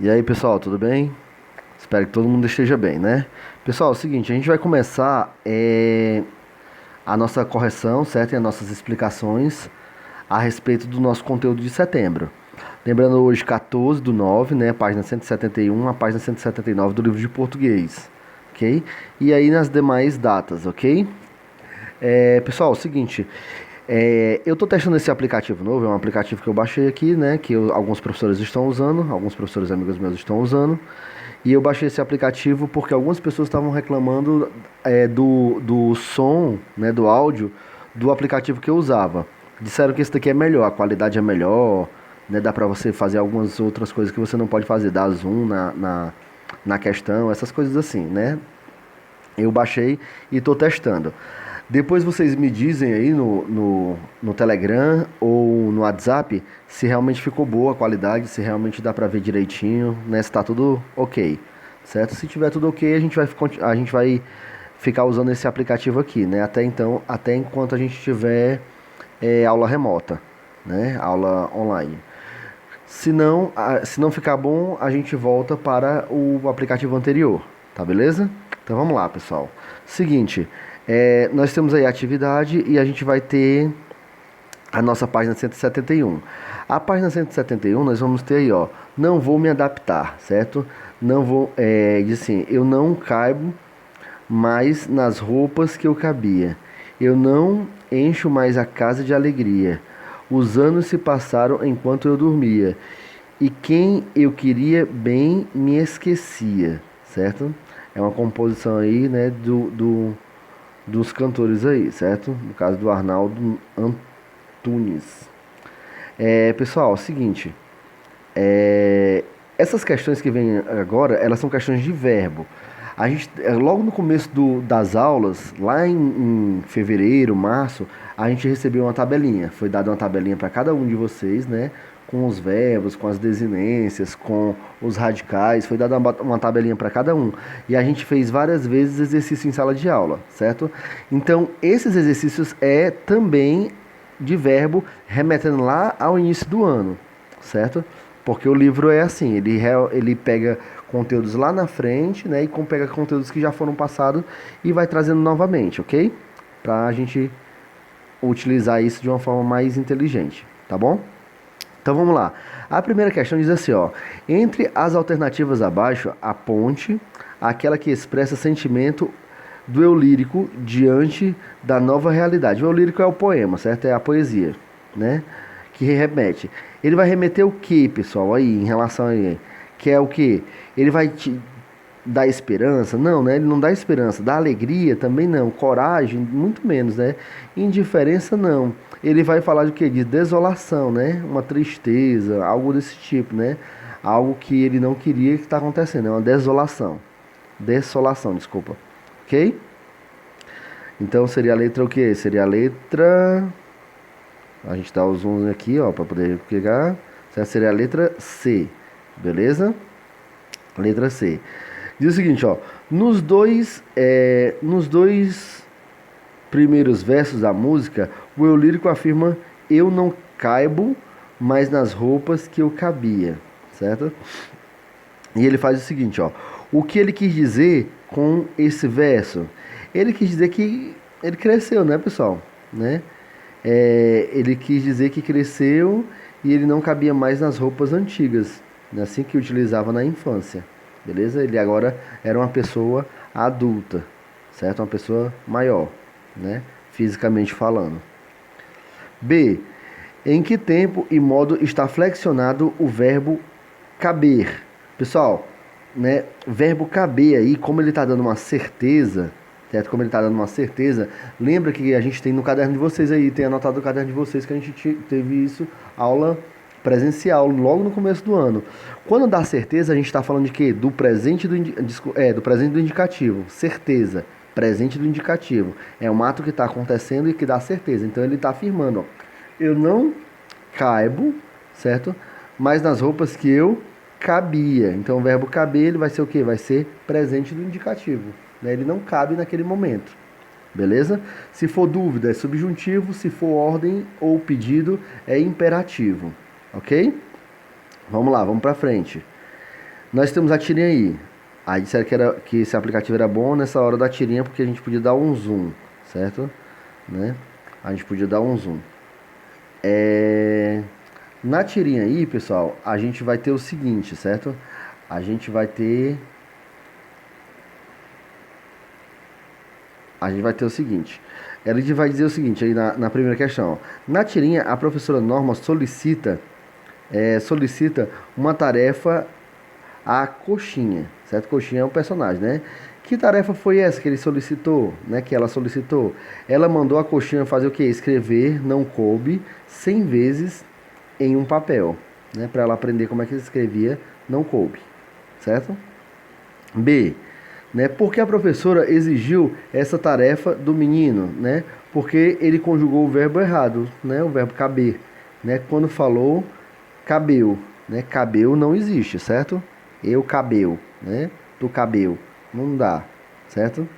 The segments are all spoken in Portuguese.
E aí, pessoal, tudo bem? Espero que todo mundo esteja bem, né? Pessoal, é o seguinte, a gente vai começar a nossa correção, certo? E as nossas explicações a respeito do nosso conteúdo de setembro. Lembrando hoje, 14/9, né? Página 171, a página 179 do livro de português, ok? E aí nas demais datas, ok? Pessoal, é o seguinte, eu estou testando esse aplicativo novo, é um aplicativo que eu baixei aqui, né? Alguns professores estão usando, alguns professores amigos meus estão usando. E eu baixei esse aplicativo porque algumas pessoas estavam reclamando do som, né, do áudio do aplicativo que eu usava. Disseram que esse daqui é melhor, a qualidade é melhor, né, dá pra você fazer algumas outras coisas que você não pode fazer, dar zoom na questão, essas coisas assim, né? Eu baixei e estou testando. Depois vocês me dizem aí no Telegram ou no WhatsApp se realmente ficou boa a qualidade, se realmente dá pra ver direitinho, né? Se tá tudo ok, certo? Se tiver tudo ok, a gente vai ficar usando esse aplicativo aqui, né? Até então, até enquanto a gente tiver aula remota, né? Aula online. Se não ficar bom, a gente volta para o aplicativo anterior, tá beleza? Então vamos lá, pessoal. Seguinte, nós temos aí a atividade e a gente vai ter a nossa página 171. A página 171 nós vamos ter aí, ó, não vou me adaptar, certo? Não vou, diz assim, eu não caibo mais nas roupas que eu cabia. Eu não encho mais a casa de alegria. Os anos se passaram enquanto eu dormia. E quem eu queria bem me esquecia, certo? É uma composição aí, né, dos cantores aí, certo? No caso do Arnaldo Antunes. Pessoal, é o seguinte, é, essas questões que vêm agora, elas são questões de verbo. A gente, logo no começo das aulas, lá em fevereiro, março, a gente recebeu uma tabelinha. Foi dada uma tabelinha para cada um de vocês, né? Com os verbos, com as desinências, com os radicais. Foi dada uma tabelinha para cada um. E a gente fez várias vezes exercício em sala de aula, certo? Então, esses exercícios é também de verbo remetendo lá ao início do ano, certo? Porque o livro é assim, ele pega conteúdos lá na frente, né, e pega conteúdos que já foram passados e vai trazendo novamente, ok? Pra gente utilizar isso de uma forma mais inteligente, tá bom? Então vamos lá. A primeira questão diz assim, ó: entre as alternativas abaixo, aponte aquela que expressa sentimento do eu lírico diante da nova realidade. O eu lírico é o poema, certo? É a poesia, né? Que remete. Ele vai remeter o que, pessoal? Aí, em relação a ele, que é o que? Ele vai te dar esperança? Não, né? Ele não dá esperança. Dá alegria? Também não. Coragem? Muito menos, né? Indiferença? Não. Ele vai falar de quê? De desolação, né? Uma tristeza, algo desse tipo, né? Algo que ele não queria que está acontecendo. É uma desolação. Desolação, desculpa. Ok? Então seria a letra o quê? Seria a letra. A gente dá os zooms aqui, ó, para poder pegar. Certo? Seria a letra C. Beleza? Letra C. Diz o seguinte, ó. Nos dois primeiros versos da música, o eu lírico afirma: eu não caibo mais nas roupas que eu cabia. Certo? E ele faz o seguinte, ó. O que ele quis dizer com esse verso? Ele quis dizer que ele cresceu, né, pessoal? Né? Ele quis dizer que cresceu e ele não cabia mais nas roupas antigas, né, assim que utilizava na infância. Beleza? Ele agora era uma pessoa adulta, certo? Uma pessoa maior, né? Fisicamente falando. B. Em que tempo e modo está flexionado o verbo caber? Pessoal, né, verbo caber aí, como ele está dando uma certeza, certo? Como ele está dando uma certeza, lembra que a gente tem no caderno de vocês aí, tem anotado no caderno de vocês que a gente teve isso, aula presencial, logo no começo do ano. Quando dá certeza, a gente está falando de quê? Do presente do presente do indicativo, certeza, presente do indicativo. É um ato que está acontecendo e que dá certeza. Então ele está afirmando, ó, eu não caibo, certo? Mas nas roupas que eu cabia. Então o verbo caber ele vai ser o quê? Vai ser presente do indicativo, né? Ele não cabe naquele momento. Beleza? Se for dúvida é subjuntivo, se for ordem ou pedido é imperativo. OK? Vamos lá, vamos para frente. Nós temos a tirinha aí. Aí disseram que esse aplicativo era bom nessa hora da tirinha porque a gente podia dar um zoom, certo? Né? A gente podia dar um zoom. Na tirinha aí, pessoal, a gente vai ter o seguinte, certo? A gente vai ter o seguinte. Ela vai dizer o seguinte aí na primeira questão. Ó. Na tirinha, a professora Norma solicita uma tarefa à Coxinha, certo? Coxinha é um personagem, né? Que tarefa foi essa que ele solicitou, né? Que ela solicitou? Ela mandou a Coxinha fazer o quê? Escrever não coube 100 vezes em um papel, né? Para ela aprender como é que se escrevia não coube, certo? B, né? Porque a professora exigiu essa tarefa do menino, né? Porque ele conjugou o verbo errado, né? O verbo caber, né? Quando falou cabeu, né? Cabeu não existe, certo? Eu cabeu, né? Tu cabeu, não dá, certo?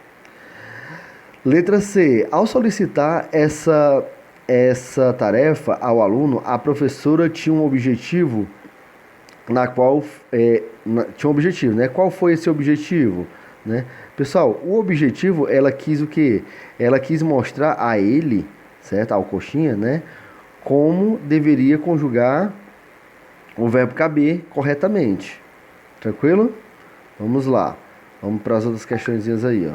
Letra C. Ao solicitar essa tarefa ao aluno, a professora tinha um objetivo na qual tinha um objetivo, né? Qual foi esse objetivo, né? Pessoal, o objetivo ela quis o quê? Ela quis mostrar a ele, certo? Ao coxinha, né? Como deveria conjugar o verbo caber corretamente. Tranquilo? Vamos lá. Vamos para as outras questõezinhas aí, ó.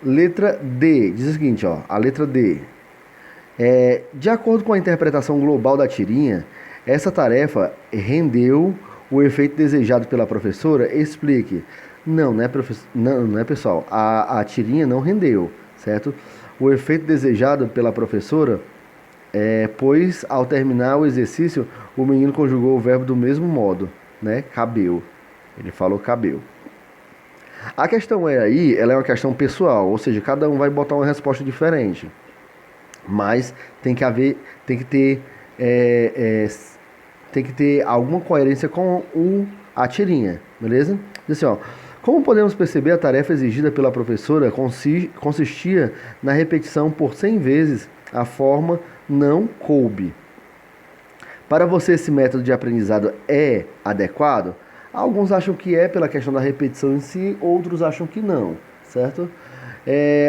Letra D. Diz o seguinte, ó. A letra D. De acordo com a interpretação global da tirinha, essa tarefa rendeu o efeito desejado pela professora? Explique. Não, né, não, pessoal? A tirinha não rendeu, certo? O efeito desejado pela professora pois ao terminar o exercício, o menino conjugou o verbo do mesmo modo, né? Cabeu. Ele falou cabeu. A questão aí, ela é uma questão pessoal, ou seja, cada um vai botar uma resposta diferente. Mas tem que ter, tem que ter alguma coerência com a tirinha, beleza? Diz assim, ó. Como podemos perceber, a tarefa exigida pela professora consistia na repetição por 100 vezes a forma não coube. Para você, esse método de aprendizado é adequado? Alguns acham que é pela questão da repetição em si, outros acham que não, certo?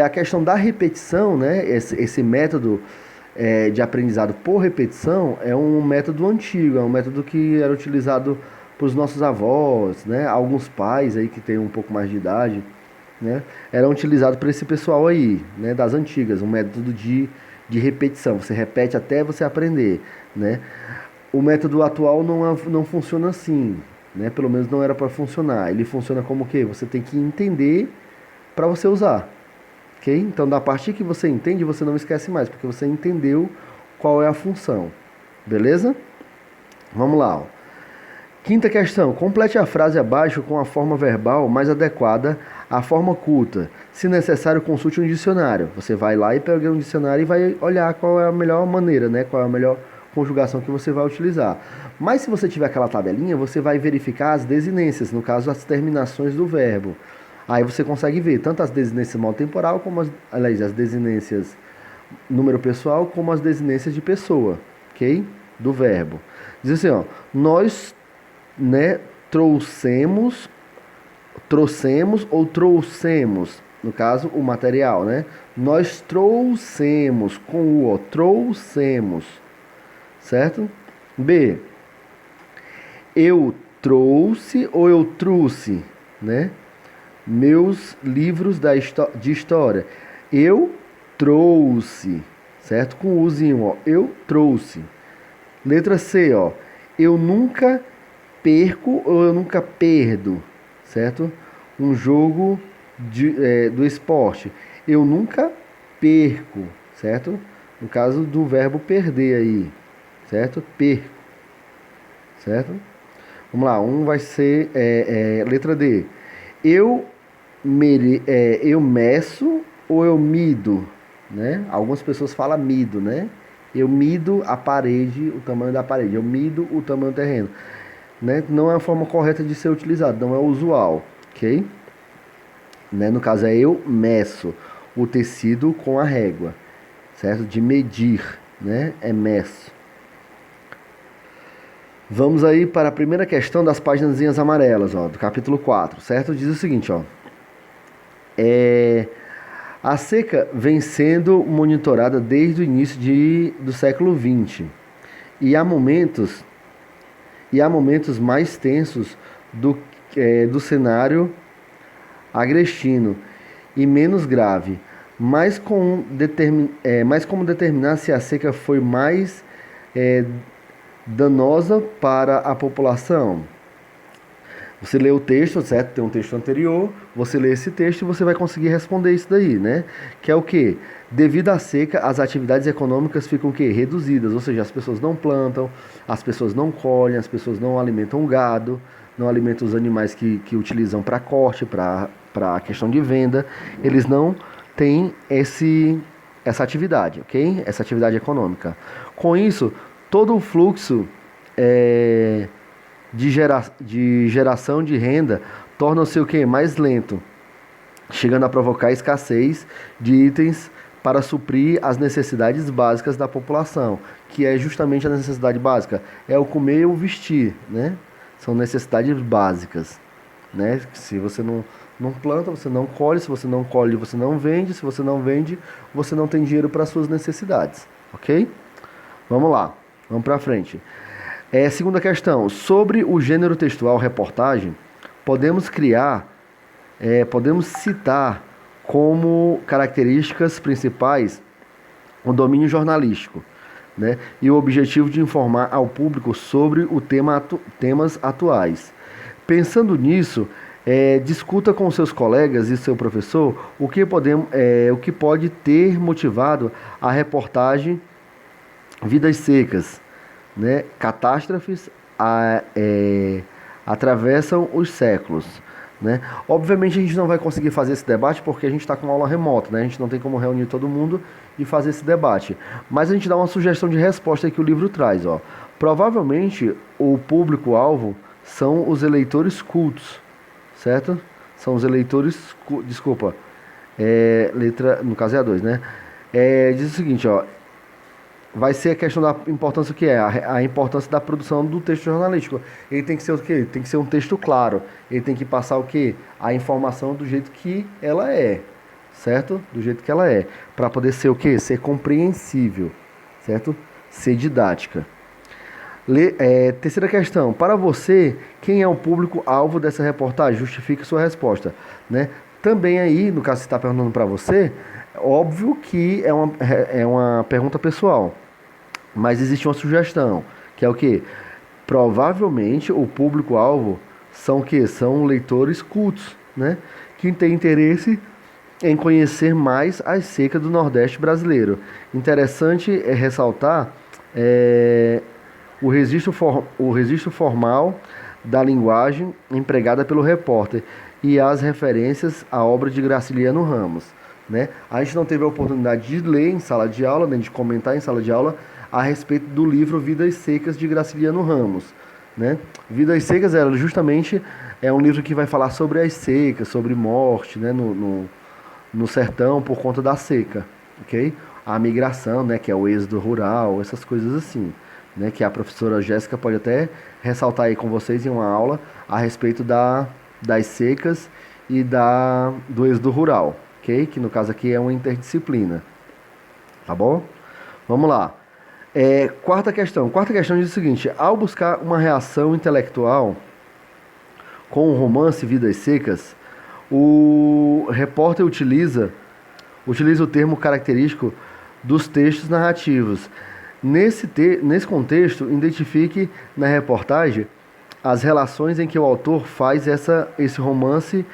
A questão da repetição, né, esse método de aprendizado por repetição é um método antigo, é um método que era utilizado para os nossos avós, né, alguns pais aí que têm um pouco mais de idade, né, eram utilizados por esse pessoal aí, né, das antigas, um método de repetição, você repete até você aprender, né. O método atual não funciona assim, né, pelo menos não era para funcionar, ele funciona como o quê? Você tem que entender para você usar, ok? Então, da partir que você entende, você não esquece mais, porque você entendeu qual é a função, beleza? Vamos lá, ó. Quinta questão. Complete a frase abaixo com a forma verbal mais adequada à forma culta. Se necessário, consulte um dicionário. Você vai lá e pega um dicionário e vai olhar qual é a melhor maneira, né? Qual é a melhor conjugação que você vai utilizar. Mas se você tiver aquela tabelinha, você vai verificar as desinências, no caso, as terminações do verbo. Aí você consegue ver tanto as desinências modo temporal, como as desinências número pessoal, como as desinências de pessoa, ok? Do verbo. Diz assim, ó. Nós, né, trouxemos ou trouxemos, no caso, o material, né? Nós trouxemos, com o trouxemos, certo? B, eu trouxe ou eu trouxe, né? Meus livros de história. Eu trouxe, certo? Com o uzinho, ó. Eu trouxe. Letra C, ó. Eu nunca perco ou eu nunca perdo, certo? Um jogo do esporte. Eu nunca perco, certo? No caso do verbo perder aí, certo? Perco, certo? Vamos lá, um vai ser letra D. Eu meço ou eu mido, né? Algumas pessoas falam mido, né? Eu mido a parede, o tamanho da parede. Eu mido o tamanho do terreno. Né? Não é a forma correta de ser utilizado, não é usual, ok? Né? No caso é eu meço o tecido com a régua, certo? De medir, né? É meço. Vamos aí para a primeira questão das páginas amarelas, ó, do capítulo 4, certo? Diz o seguinte, ó. A seca vem sendo monitorada desde o início do século XX e há momentos mais tensos do cenário agrestino e menos grave, mas como determinar se a seca foi mais é, danosa para a população? Você lê o texto, certo? Tem um texto anterior, você lê esse texto e você vai conseguir responder isso daí, né? Que é o quê? Devido à seca, as atividades econômicas ficam o quê? Reduzidas, ou seja, as pessoas não plantam, as pessoas não colhem, as pessoas não alimentam o gado, não alimentam os animais que utilizam para corte, para a questão de venda, eles não têm essa atividade, ok? Essa atividade econômica. Com isso, todo o fluxo de geração de renda torna-se o quê? Mais lento, chegando a provocar escassez de itens para suprir as necessidades básicas da população, que é justamente a necessidade básica, é o comer e o vestir, né? São necessidades básicas, né? Se você não planta, você não colhe, se você não colhe, você não vende, se você não vende, você não tem dinheiro para suas necessidades, ok? Vamos lá, vamos para frente. Segunda questão, sobre o gênero textual reportagem, podemos citar como características principais o domínio jornalístico, né, e o objetivo de informar ao público sobre temas atuais. Pensando nisso, discuta com seus colegas e seu professor o que pode ter motivado a reportagem Vidas Secas, né? Catástrofes atravessam os séculos, né? Obviamente a gente não vai conseguir fazer esse debate porque a gente está com aula remota, né? A gente não tem como reunir todo mundo e fazer esse debate. Mas a gente dá uma sugestão de resposta que o livro traz, ó. Provavelmente o público-alvo são os eleitores cultos, certo? São os eleitores, desculpa, no caso é a 2, né? Diz o seguinte, ó. Vai ser a questão da importância que é a importância da produção do texto jornalístico. Ele tem que ser o quê? Tem que ser um texto claro. Ele tem que passar o quê? A informação do jeito que ela é, certo? Do jeito que ela é, para poder ser o quê? Ser compreensível, certo? Ser didática. Terceira questão. Para você, quem é o público-alvo dessa reportagem? Justifique sua resposta, né? Também aí, no caso que está perguntando para você, óbvio que é uma pergunta pessoal, mas existe uma sugestão, que é o quê? Provavelmente o público-alvo são o quê? São leitores cultos, né? Que têm interesse em conhecer mais as secas do Nordeste brasileiro. Interessante é ressaltar o registro formal da linguagem empregada pelo repórter e as referências à obra de Graciliano Ramos, né? A gente não teve a oportunidade de ler em sala de aula, nem de comentar em sala de aula a respeito do livro Vidas Secas de Graciliano Ramos, né? Vidas Secas justamente é um livro que vai falar sobre as secas, sobre morte, né? No sertão por conta da seca, ok? A migração, né? Que é o êxodo rural, essas coisas assim, né? Que a professora Jéssica pode até ressaltar aí com vocês em uma aula a respeito das secas e do êxodo rural, ok? Que no caso aqui é uma interdisciplina, tá bom? Vamos lá. Quarta questão. Quarta questão diz o seguinte: ao buscar uma reação intelectual com o romance Vidas Secas, o repórter utiliza o termo característico dos textos narrativos. Nesse contexto, identifique na reportagem as relações em que o autor faz esse romance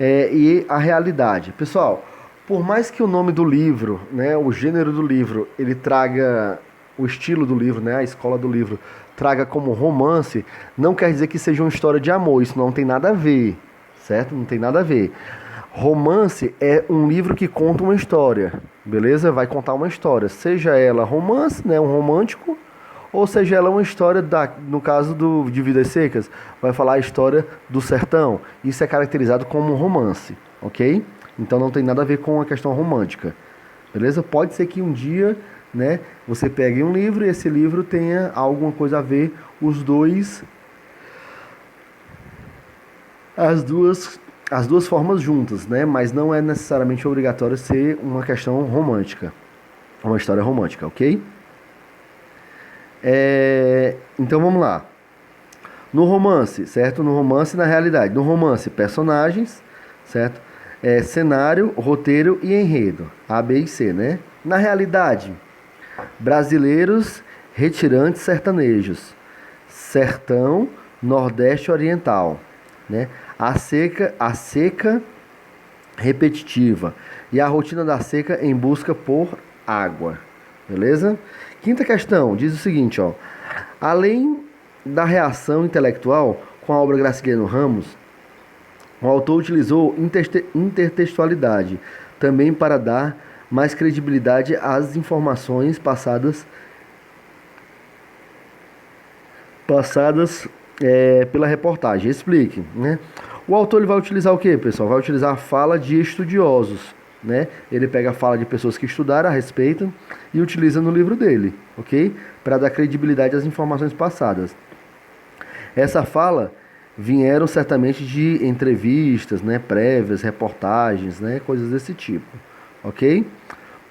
e a realidade. Pessoal, por mais que o nome do livro, né, o gênero do livro, ele traga o estilo do livro, né, a escola do livro, traga como romance, não quer dizer que seja uma história de amor, isso não tem nada a ver, certo? Não tem nada a ver. Romance é um livro que conta uma história, beleza? Vai contar uma história, seja ela romance, né, um romântico, ou seja ela uma história, no caso de Vidas Secas, vai falar a história do sertão. Isso é caracterizado como um romance, ok? Então não tem nada a ver com a questão romântica, beleza? Pode ser que um dia né? Você pegue um livro e esse livro tenha alguma coisa a ver, os dois, as duas formas juntas, né? Mas não é necessariamente obrigatório ser uma questão romântica, uma história romântica, ok? Então vamos lá. No romance, certo? No romance, na realidade. No romance, personagens, certo? Cenário, roteiro e enredo. A, B e C, né? Na realidade, brasileiros, retirantes sertanejos. Sertão, Nordeste Oriental, né? A seca repetitiva e a rotina da seca em busca por água. Beleza? Quinta questão, diz o seguinte, ó. Além da reação intelectual com a obra Graciliano Ramos, o autor utilizou intertextualidade também para dar mais credibilidade às informações passadas pela reportagem. Explique, né? O autor ele vai utilizar o que, pessoal? Vai utilizar a fala de estudiosos, né? Ele pega a fala de pessoas que estudaram a respeito e utiliza no livro dele, ok? Para dar credibilidade às informações passadas. Essa fala vieram certamente de entrevistas, né, prévias, reportagens, né, coisas desse tipo, ok?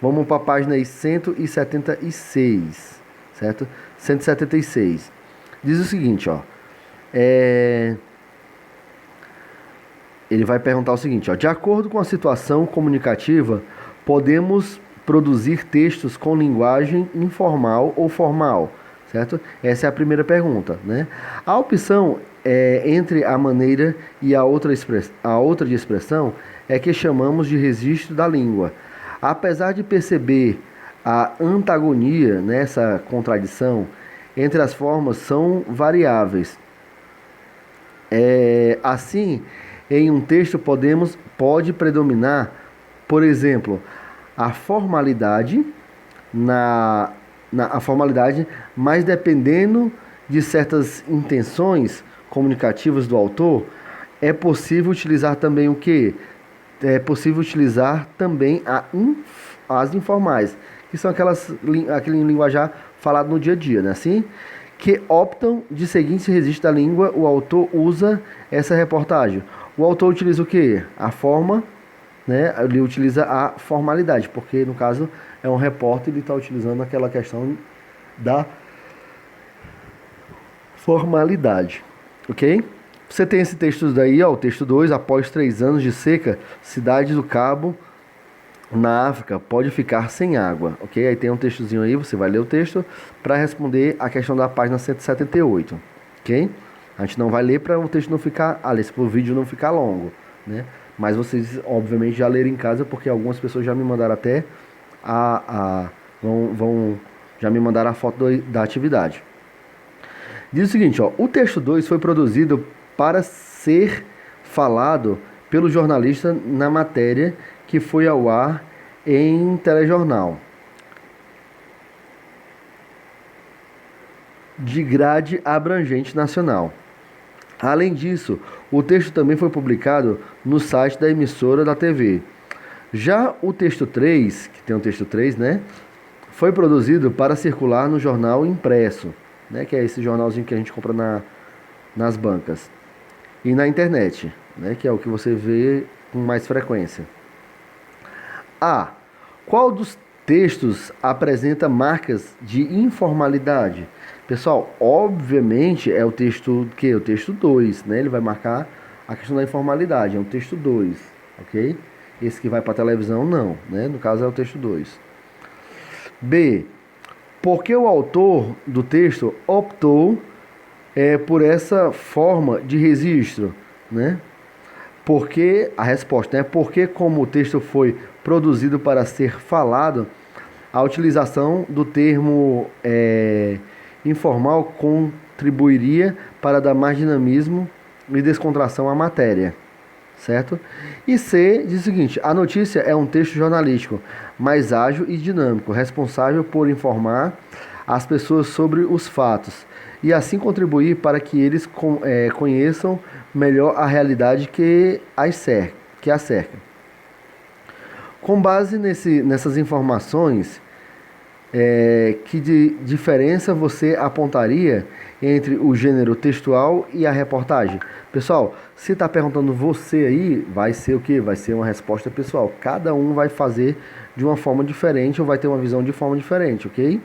Vamos para a página aí 176, certo? 176. Diz o seguinte, ó. Ele vai perguntar o seguinte, ó. De acordo com a situação comunicativa, podemos produzir textos com linguagem informal ou formal, certo? Essa é a primeira pergunta, né? A opção entre a maneira e a outra de expressão é que chamamos de registro da língua. Apesar de perceber a antagonia nessa contradição entre as formas são variáveis. Assim, em um texto pode predominar, por exemplo, a formalidade a formalidade, mas dependendo de certas intenções comunicativas do autor, é possível utilizar também o quê? É possível utilizar também as informais, que são aquele linguajar falado no dia a dia, né? Assim, que optam de seguinte registro da língua, o autor usa essa reportagem. O autor utiliza o quê? A forma, né? Ele utiliza a formalidade, porque no caso é um repórter, ele está utilizando aquela questão da formalidade, ok? Você tem esse texto daí, ó, o texto 2, após 3 anos de seca, cidade do Cabo, na África, pode ficar sem água, ok? Aí tem um textozinho aí, você vai ler o texto para responder a questão da página 178, ok? A gente não vai ler para o texto não ficar, para o vídeo não ficar longo, né? Mas vocês, obviamente, já leram em casa, porque algumas pessoas já me mandaram até já me mandaram a foto da atividade. Diz o seguinte, ó, o texto 2 foi produzido para ser falado pelo jornalista na matéria que foi ao ar em telejornal de grade abrangente nacional. Além disso, o texto também foi publicado no site da emissora da TV. Já o texto 3, que tem o texto 3, né, foi produzido para circular no jornal impresso, né, que é esse jornalzinho que a gente compra nas bancas, e na internet, né, que é o que você vê com mais frequência. A. Qual dos textos apresenta marcas de informalidade? Pessoal, obviamente é o texto que? O texto 2, né? Ele vai marcar a questão da informalidade, é o texto 2, ok? Esse que vai para a televisão, não, né? No caso é o texto 2. B. Por que o autor do texto optou por essa forma de registro, né? Porque a resposta é porque como o texto foi produzido para ser falado, a utilização do termo informal contribuiria para dar mais dinamismo e descontração à matéria, certo? E C diz o seguinte: a notícia é um texto jornalístico mais ágil e dinâmico, responsável por informar as pessoas sobre os fatos e assim contribuir para que eles conheçam melhor a realidade que a cerca. Com base nessas informações, Que diferença você apontaria entre o gênero textual e a reportagem? Pessoal, se está perguntando você aí, vai ser o quê? Vai ser uma resposta pessoal. Cada um vai fazer de uma forma diferente ou vai ter uma visão de forma diferente, ok?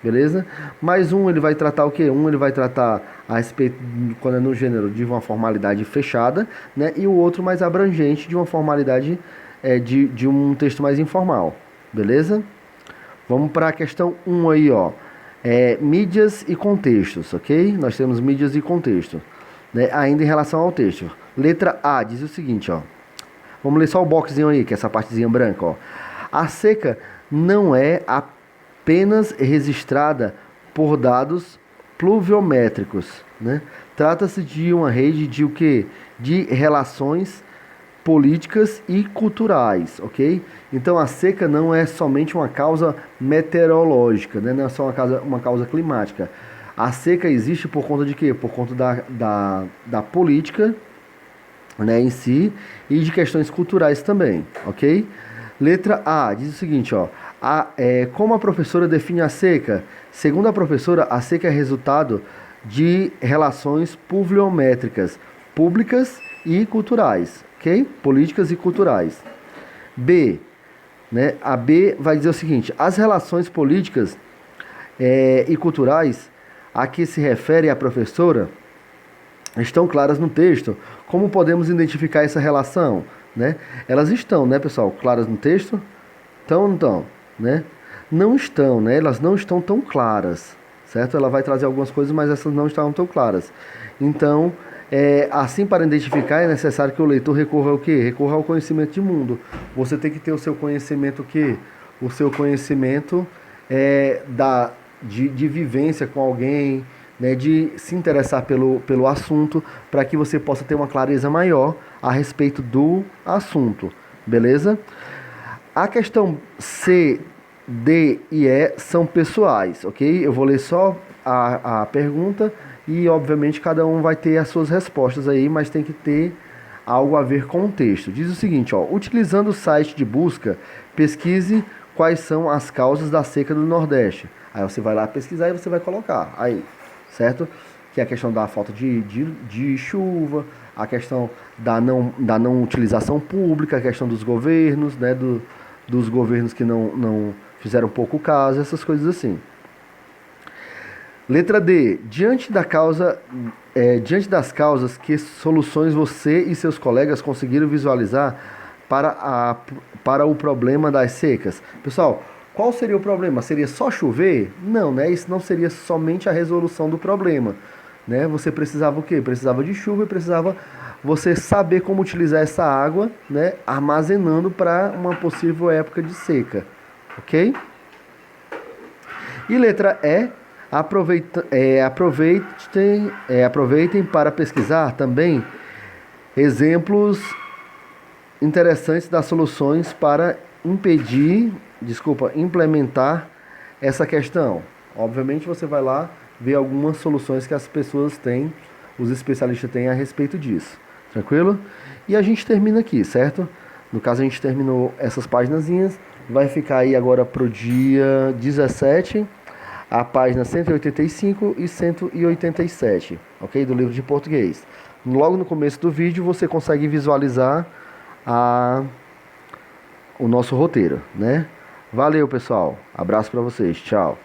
Beleza? Mas um ele vai tratar o quê? Um ele vai tratar a respeito, quando é no gênero, de uma formalidade fechada, né? E o outro mais abrangente, de uma formalidade de um texto mais informal. Beleza? Vamos para a questão 1 aí, ó. Mídias e contextos, ok? Nós temos mídias e contexto, né? Ainda em relação ao texto. Letra A diz o seguinte, ó. Vamos ler só o boxzinho aí, que é essa partezinha branca, ó. A seca não é apenas registrada por dados pluviométricos, né? Trata-se de uma rede de o quê? De relações políticas e culturais, ok? Então a seca não é somente uma causa meteorológica, né? Não é só uma causa climática. A seca existe por conta de quê? Por conta da política, né, em si e de questões culturais também, ok? Letra A diz o seguinte, ó. Como a professora define a seca? Segundo a professora, a seca é resultado de relações pluviométricas, públicas e culturais, ok? Políticas e culturais. B, né? A B vai dizer o seguinte: as relações políticas e culturais a que se refere a professora estão claras no texto. Como podemos identificar essa relação, né? Elas estão, né, pessoal, claras no texto? Estão ou não estão, né? Não estão, né? Elas não estão tão claras, certo? Ela vai trazer algumas coisas, mas essas não estão tão claras. Então, assim, para identificar, é necessário que o leitor recorra ao quê? Recorra ao conhecimento de mundo. Você tem que ter o seu conhecimento o quê? O seu conhecimento de vivência com alguém, né, de se interessar pelo assunto, para que você possa ter uma clareza maior a respeito do assunto, beleza? A questão C, D e E são pessoais, ok? Eu vou ler só a pergunta e, obviamente, cada um vai ter as suas respostas aí, mas tem que ter algo a ver com o texto. Diz o seguinte, ó: utilizando o site de busca, pesquise quais são as causas da seca do Nordeste. Aí você vai lá pesquisar e você vai colocar aí, certo? Que é a questão da falta de chuva, a questão da não utilização pública, a questão dos governos, né? Dos governos que não fizeram pouco caso, essas coisas assim. Letra D. Diante das causas, que soluções você e seus colegas conseguiram visualizar para o problema das secas? Pessoal, qual seria o problema? Seria só chover? Não, né? Isso não seria somente a resolução do problema, né? Você precisava o quê? Precisava de chuva e precisava você saber como utilizar essa água, né? Armazenando para uma possível época de seca, ok? E letra E. Aproveitem para pesquisar também exemplos interessantes das soluções para implementar essa questão. Obviamente você vai lá ver algumas soluções que as pessoas têm, os especialistas têm a respeito disso. Tranquilo? E a gente termina aqui, certo? No caso a gente terminou essas paginazinhas. Vai ficar aí agora pro dia 17, a página 185 e 187, ok? Do livro de português. Logo no começo do vídeo você consegue visualizar o nosso roteiro, né? Valeu, pessoal. Abraço para vocês. Tchau.